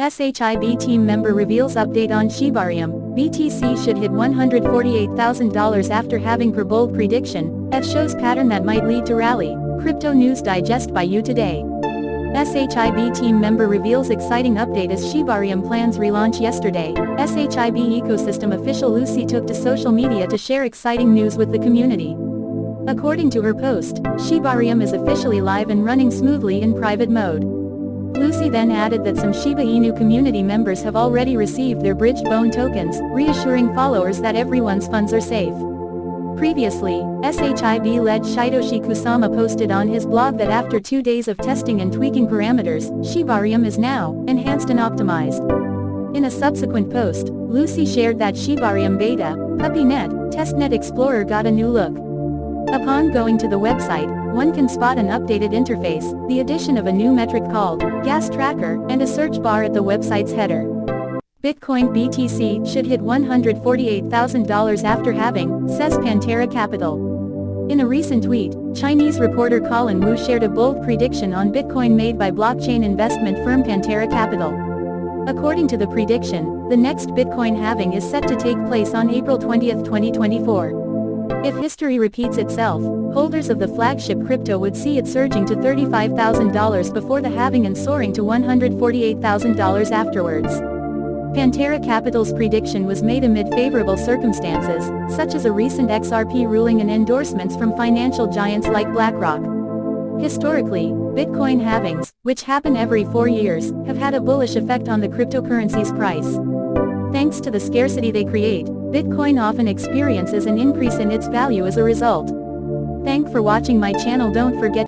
SHIB team member reveals update on Shiba Inu. BTC should hit $148,000 after having per bold prediction, that shows pattern that might lead to rally. Crypto News Digest by You Today. SHIB team member reveals exciting update as Shiba Inu plans relaunch yesterday. SHIB ecosystem official Lucy took to social media to share exciting news with the community. According to her post, Shiba Inu is officially live and running smoothly in private mode. Lucy then added that some Shiba Inu community members have already received their bridged bone tokens, reassuring followers that everyone's funds are safe. Previously, SHIB-led Shitoshi Kusama posted on his blog that after 2 days of testing and tweaking parameters, Shiba Inu is now enhanced and optimized. In a subsequent post, Lucy shared that Shiba Inu Beta, PuppyNet, Testnet Explorer got a new look. Upon going to the website, one can spot an updated interface, the addition of a new metric called gas tracker, and a search bar at the website's header. Bitcoin BTC should hit $148,000 after halving, says Pantera Capital. In a recent tweet, Chinese reporter Colin Wu shared a bold prediction on Bitcoin made by blockchain investment firm Pantera Capital. According to the prediction, the next Bitcoin halving is set to take place on April 20, 2024. If history repeats itself, holders of the flagship crypto would see it surging to $35,000 before the halving and soaring to $148,000 afterwards. Pantera Capital's prediction was made amid favorable circumstances, such as a recent XRP ruling and endorsements from financial giants like BlackRock. Historically, Bitcoin halvings, which happen every 4 years, have had a bullish effect on the cryptocurrency's price. Thanks to the scarcity they create, Bitcoin often experiences an increase in its value as a result. Thanks for watching my channel. Don't forget